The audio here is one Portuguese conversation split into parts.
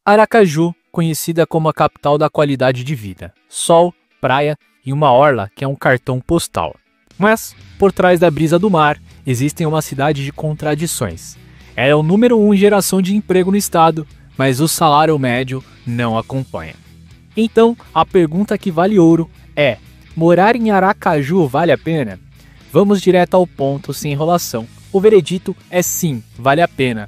Aracaju, conhecida como a capital da qualidade de vida, sol, praia e uma orla que é um cartão postal. Mas, por trás da brisa do mar, existe uma cidade de contradições. Ela é o número 1 em geração de emprego no estado, mas o salário médio não acompanha. Então, a pergunta que vale ouro é: morar em Aracaju vale a pena? Vamos direto ao ponto, sem enrolação. O veredito é sim, vale a pena.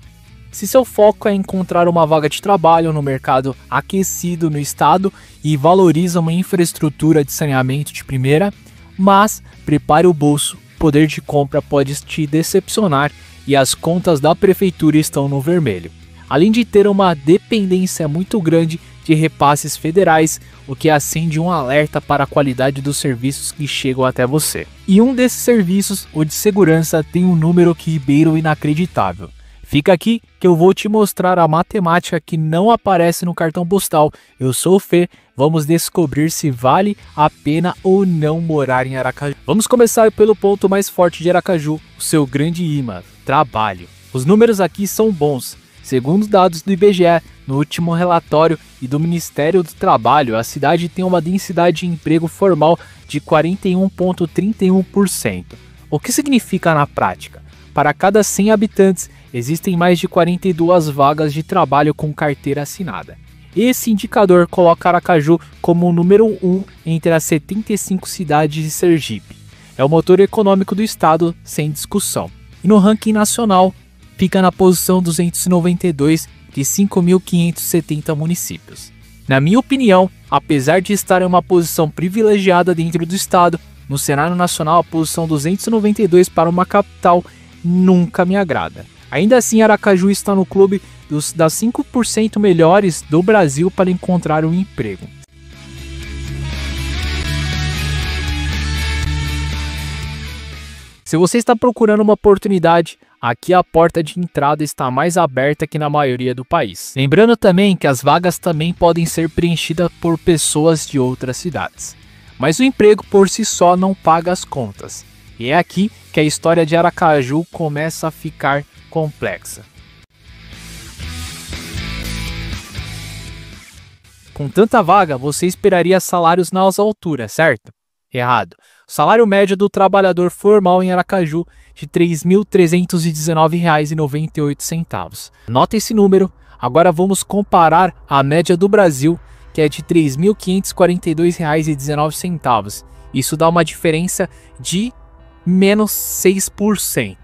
Se seu foco é encontrar uma vaga de trabalho no mercado aquecido no estado e valoriza uma infraestrutura de saneamento de primeira, mas prepare o bolso, poder de compra pode te decepcionar e as contas da prefeitura estão no vermelho. Além de ter uma dependência muito grande de repasses federais, o que acende um alerta para a qualidade dos serviços que chegam até você. E um desses serviços, o de segurança, tem um número que beira o inacreditável. Fica aqui que eu vou te mostrar a matemática que não aparece no cartão postal. Eu sou o Fê, vamos descobrir se vale a pena ou não morar em Aracaju. Vamos começar pelo ponto mais forte de Aracaju, o seu grande imã, trabalho. Os números aqui são bons. Segundo dados do IBGE, no último relatório e do Ministério do Trabalho, a cidade tem uma densidade de emprego formal de 41,31%. O que significa na prática? Para cada 100 habitantes, existem mais de 42 vagas de trabalho com carteira assinada. Esse indicador coloca Aracaju como o número 1 entre as 75 cidades de Sergipe. É o motor econômico do estado, sem discussão. E no ranking nacional, fica na posição 292 de 5.570 municípios. Na minha opinião, apesar de estar em uma posição privilegiada dentro do estado, no cenário nacional a posição 292 para uma capital nunca me agrada. Ainda assim, Aracaju está no clube das 5% melhores do Brasil para encontrar um emprego. Se você está procurando uma oportunidade, aqui a porta de entrada está mais aberta que na maioria do país. Lembrando também que as vagas também podem ser preenchidas por pessoas de outras cidades. Mas o emprego por si só não paga as contas. E é aqui que a história de Aracaju começa a ficar complexa. Com tanta vaga, você esperaria salários nas alturas, certo? Errado. O salário médio do trabalhador formal em Aracaju de R$ 3.319,98. Nota esse número. Agora vamos comparar a média do Brasil, que é de R$ 3.542,19. Isso dá uma diferença de menos 6%.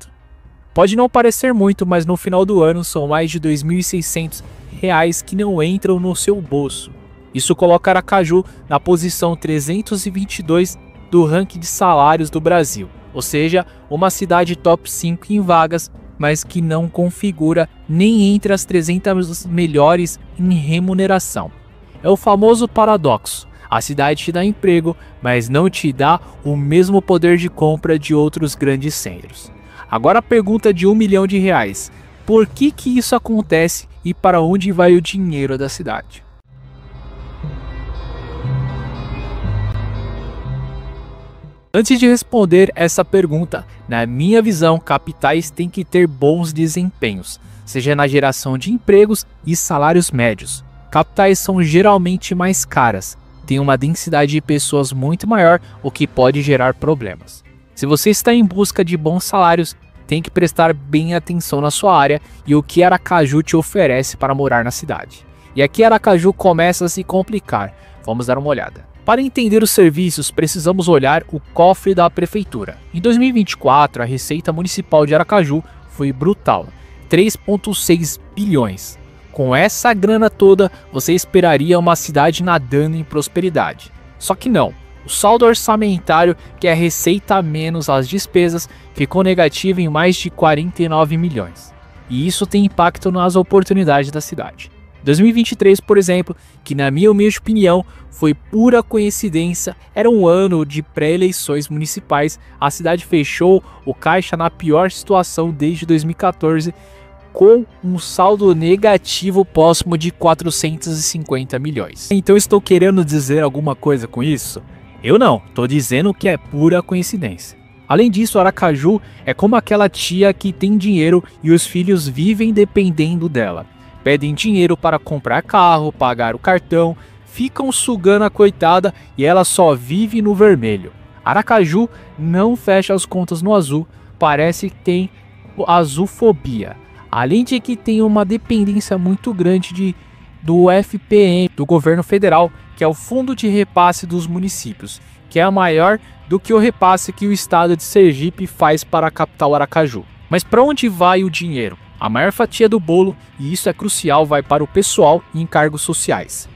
Pode não parecer muito, mas no final do ano são mais de R$ 2.600 que não entram no seu bolso. Isso coloca Aracaju na posição 322 do ranking de salários do Brasil, ou seja, uma cidade top 5 em vagas, mas que não configura nem entre as 300 melhores em remuneração. É o famoso paradoxo. A cidade te dá emprego, mas não te dá o mesmo poder de compra de outros grandes centros. Agora a pergunta de R$ 1 milhão. Por que isso acontece e para onde vai o dinheiro da cidade? Antes de responder essa pergunta, na minha visão, capitais têm que ter bons desempenhos, seja na geração de empregos e salários médios. Capitais são geralmente mais caras, têm uma densidade de pessoas muito maior, o que pode gerar problemas. Se você está em busca de bons salários, tem que prestar bem atenção na sua área e o que Aracaju te oferece para morar na cidade. E aqui Aracaju começa a se complicar. Vamos dar uma olhada. Para entender os serviços, precisamos olhar o cofre da prefeitura. Em 2024, a receita municipal de Aracaju foi brutal, 3,6 bilhões. Com essa grana toda, você esperaria uma cidade nadando em prosperidade. Só que não. O saldo orçamentário, que é a receita menos as despesas, ficou negativo em mais de 49 milhões. E isso tem impacto nas oportunidades da cidade. 2023, por exemplo, que na minha humilde opinião foi pura coincidência, era um ano de pré-eleições municipais, a cidade fechou o caixa na pior situação desde 2014, com um saldo negativo próximo de 450 milhões. Então estou querendo dizer alguma coisa com isso? Eu não, estou dizendo que é pura coincidência. Além disso, Aracaju é como aquela tia que tem dinheiro e os filhos vivem dependendo dela. pedem dinheiro para comprar carro, pagar o cartão, ficam sugando a coitada e ela só vive no vermelho. Aracaju não fecha as contas no azul, parece que tem azulfobia. Além de que tem uma dependência muito grande do FPM, do governo federal, que é o Fundo de Repasse dos Municípios, que é maior do que o repasse que o estado de Sergipe faz para a capital Aracaju. Mas para onde vai o dinheiro? A maior fatia do bolo, e isso é crucial, vai para o pessoal e encargos sociais.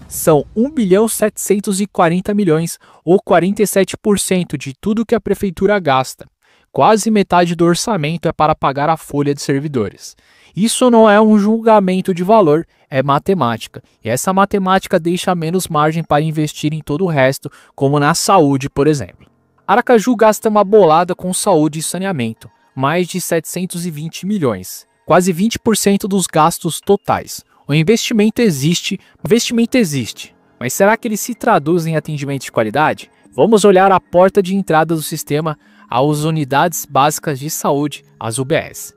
São 1.740 bilhões, ou 47% de tudo que a prefeitura gasta. Quase metade do orçamento é para pagar a folha de servidores. Isso não é um julgamento de valor, é matemática. E essa matemática deixa menos margem para investir em todo o resto, como na saúde, por exemplo. Aracaju gasta uma bolada com saúde e saneamento, mais de 720 milhões, quase 20% dos gastos totais. O investimento existe, mas será que ele se traduz em atendimento de qualidade? Vamos olhar a porta de entrada do sistema, às unidades básicas de saúde, as UBS.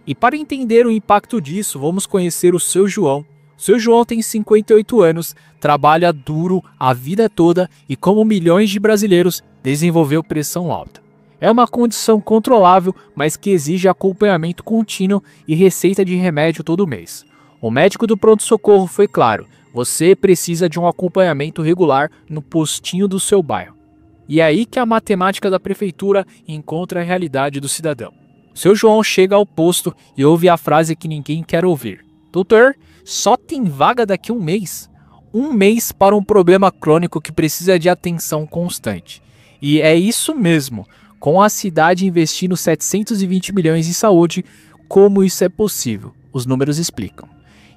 E para entender o impacto disso, vamos conhecer o Seu João. O Seu João tem 58 anos, trabalha duro a vida toda e, como milhões de brasileiros, desenvolveu pressão alta. É uma condição controlável, mas que exige acompanhamento contínuo e receita de remédio todo mês. O médico do pronto-socorro foi claro: você precisa de um acompanhamento regular no postinho do seu bairro. E é aí que a matemática da prefeitura encontra a realidade do cidadão. Seu João chega ao posto e ouve a frase que ninguém quer ouvir: doutor, só tem vaga daqui a um mês? Um mês para um problema crônico que precisa de atenção constante. E é isso mesmo. Com a cidade investindo 720 milhões em saúde, como isso é possível? Os números explicam.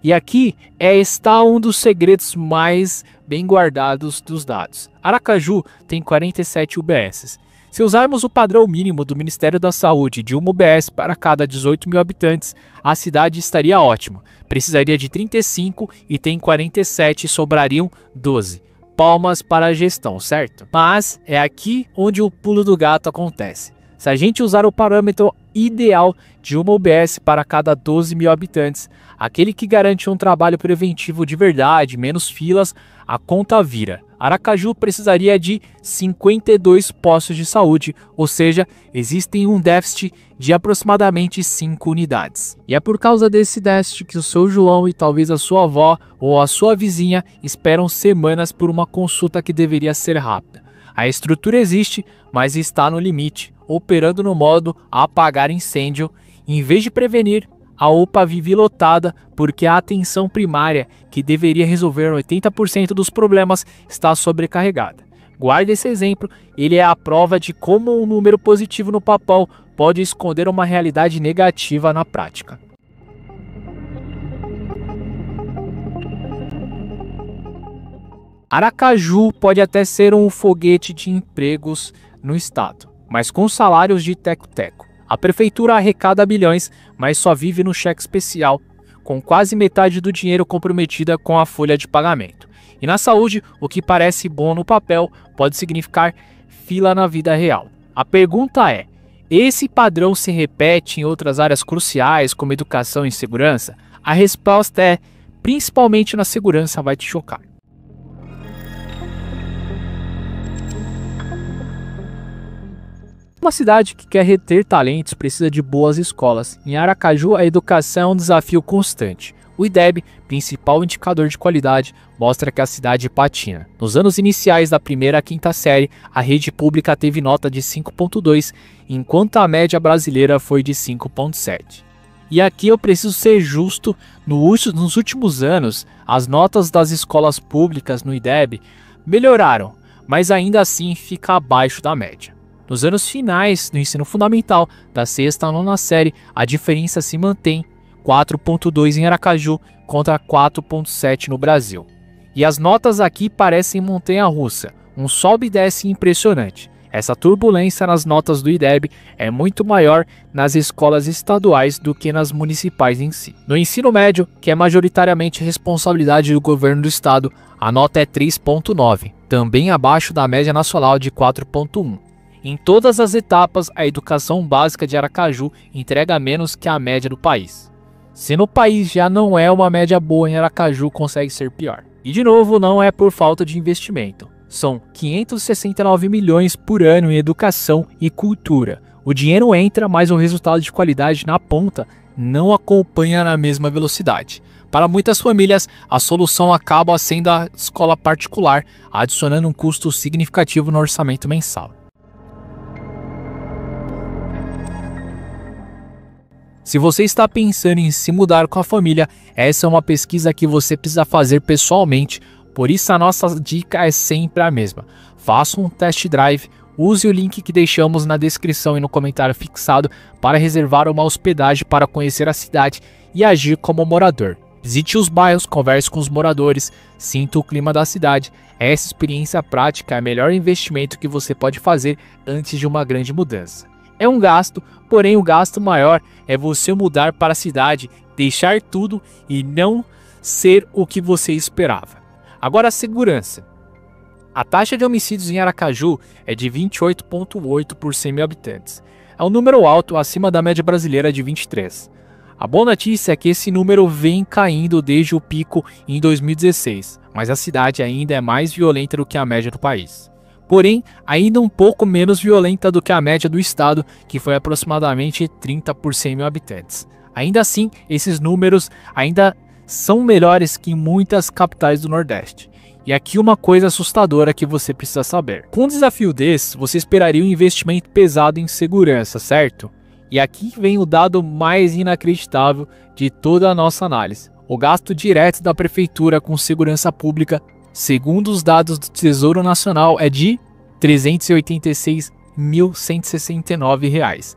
E aqui está um dos segredos mais bem guardados dos dados. Aracaju tem 47 UBSs. Se usarmos o padrão mínimo do Ministério da Saúde de uma UBS para cada 18 mil habitantes, a cidade estaria ótima. Precisaria de 35 e tem 47, sobrariam 12. Palmas para a gestão, certo? Mas é aqui onde o pulo do gato acontece. Se a gente usar o parâmetro ideal de uma UBS para cada 12 mil habitantes, aquele que garante um trabalho preventivo de verdade, menos filas, a conta vira. Aracaju precisaria de 52 postos de saúde, ou seja, existem um déficit de aproximadamente 5 unidades. E é por causa desse déficit que o seu João e talvez a sua avó ou a sua vizinha esperam semanas por uma consulta que deveria ser rápida. A estrutura existe, mas está no limite, operando no modo apagar incêndio. Em vez de prevenir, a UPA vive lotada porque a atenção primária, que deveria resolver 80% dos problemas, está sobrecarregada. Guarde esse exemplo, ele é a prova de como um número positivo no papel pode esconder uma realidade negativa na prática. Aracaju pode até ser um foguete de empregos no estado, mas com salários de teco-teco. A prefeitura arrecada bilhões, mas só vive no cheque especial, com quase metade do dinheiro comprometida com a folha de pagamento. E na saúde, o que parece bom no papel pode significar fila na vida real. A pergunta é: esse padrão se repete em outras áreas cruciais, como educação e segurança? A resposta é: principalmente na segurança vai te chocar. Uma cidade que quer reter talentos precisa de boas escolas. Em Aracaju, a educação é um desafio constante. O IDEB, principal indicador de qualidade, mostra que a cidade patina. Nos anos iniciais da primeira à quinta série, a rede pública teve nota de 5,2, enquanto a média brasileira foi de 5,7. E aqui eu preciso ser justo, nos últimos anos, as notas das escolas públicas no IDEB melhoraram, mas ainda assim fica abaixo da média. Nos anos finais do ensino fundamental, da sexta à nona série, a diferença se mantém, 4,2 em Aracaju contra 4,7 no Brasil. E as notas aqui parecem montanha-russa, um sobe e desce impressionante. Essa turbulência nas notas do IDEB é muito maior nas escolas estaduais do que nas municipais em si. No ensino médio, que é majoritariamente responsabilidade do governo do estado, a nota é 3,9, também abaixo da média nacional de 4,1. Em todas as etapas, a educação básica de Aracaju entrega menos que a média do país. Se no país já não é uma média boa, em Aracaju consegue ser pior. E de novo, não é por falta de investimento. São 569 milhões por ano em educação e cultura. O dinheiro entra, mas o resultado de qualidade na ponta não acompanha na mesma velocidade. Para muitas famílias, a solução acaba sendo a escola particular, adicionando um custo significativo no orçamento mensal. Se você está pensando em se mudar com a família, essa é uma pesquisa que você precisa fazer pessoalmente. Por isso a nossa dica é sempre a mesma. Faça um test drive, use o link que deixamos na descrição e no comentário fixado para reservar uma hospedagem para conhecer a cidade e agir como morador. Visite os bairros, converse com os moradores, sinta o clima da cidade. Essa experiência prática é o melhor investimento que você pode fazer antes de uma grande mudança. É um gasto, porém o gasto maior é você mudar para a cidade, deixar tudo e não ser o que você esperava. Agora a segurança. A taxa de homicídios em Aracaju é de 28,8 por 100 mil habitantes. É um número alto, acima da média brasileira de 23. A boa notícia é que esse número vem caindo desde o pico em 2016, mas a cidade ainda é mais violenta do que a média do país. Porém, ainda um pouco menos violenta do que a média do estado, que foi aproximadamente 30 por 100 mil habitantes. Ainda assim, esses números ainda são melhores que em muitas capitais do Nordeste. E aqui uma coisa assustadora que você precisa saber. Com um desafio desse, você esperaria um investimento pesado em segurança, certo? E aqui vem o dado mais inacreditável de toda a nossa análise. O gasto direto da prefeitura com segurança pública, segundo os dados do Tesouro Nacional, é de R$ 386.169.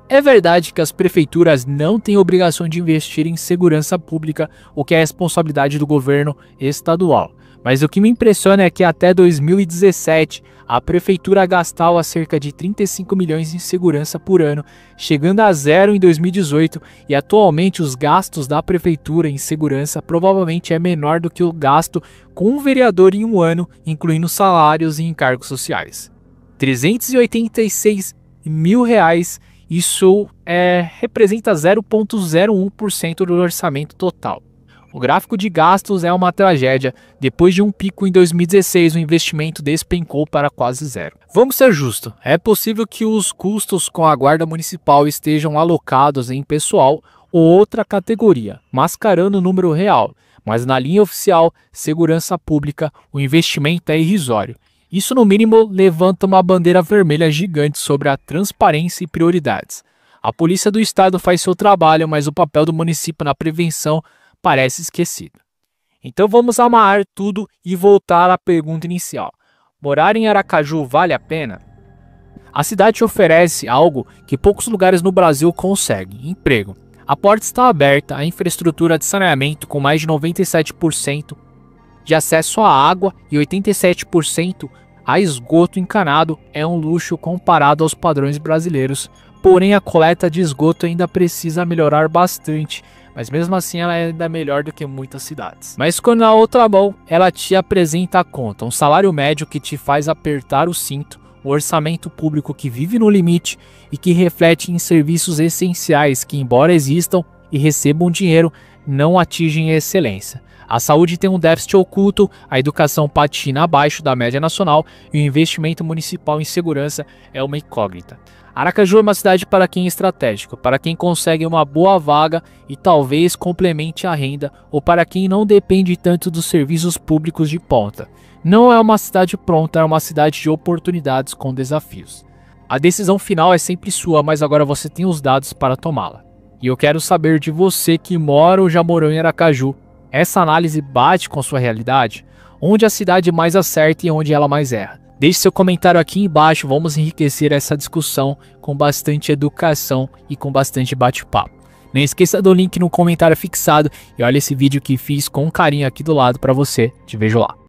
É verdade que as prefeituras não têm obrigação de investir em segurança pública, o que é responsabilidade do governo estadual. Mas o que me impressiona é que até 2017 a prefeitura gastava cerca de 35 milhões em segurança por ano, chegando a zero em 2018, e atualmente os gastos da prefeitura em segurança provavelmente é menor do que o gasto com um vereador em um ano, incluindo salários e encargos sociais. R$ 386 mil. Isso representa 0,01% do orçamento total. O gráfico de gastos é uma tragédia. Depois de um pico em 2016, o investimento despencou para quase zero. Vamos ser justos, é possível que os custos com a guarda municipal estejam alocados em pessoal ou outra categoria, mascarando o número real, mas na linha oficial, segurança pública, o investimento é irrisório. Isso, no mínimo, levanta uma bandeira vermelha gigante sobre a transparência e prioridades. A polícia do estado faz seu trabalho, mas o papel do município na prevenção parece esquecido. Então vamos amarrar tudo e voltar à pergunta inicial. Morar em Aracaju vale a pena? A cidade oferece algo que poucos lugares no Brasil conseguem: emprego. A porta está aberta, a infraestrutura de saneamento com mais de 97% de acesso à água e 87% a esgoto encanado é um luxo comparado aos padrões brasileiros. Porém, a coleta de esgoto ainda precisa melhorar bastante, mas mesmo assim ela é ainda melhor do que muitas cidades. Mas quando na outra mão, ela te apresenta a conta, um salário médio que te faz apertar o cinto, o orçamento público que vive no limite e que reflete em serviços essenciais que, embora existam e recebam dinheiro, não atingem a excelência. A saúde tem um déficit oculto, a educação patina abaixo da média nacional e o investimento municipal em segurança é uma incógnita. Aracaju é uma cidade para quem é estratégico, para quem consegue uma boa vaga e talvez complemente a renda, ou para quem não depende tanto dos serviços públicos de ponta. Não é uma cidade pronta, é uma cidade de oportunidades com desafios. A decisão final é sempre sua, mas agora você tem os dados para tomá-la. E eu quero saber de você que mora ou já morou em Aracaju. Essa análise bate com sua realidade? Onde a cidade mais acerta e onde ela mais erra? Deixe seu comentário aqui embaixo, vamos enriquecer essa discussão com bastante educação e com bastante bate-papo. Não esqueça do link no comentário fixado e olha esse vídeo que fiz com carinho aqui do lado para você. Te vejo lá.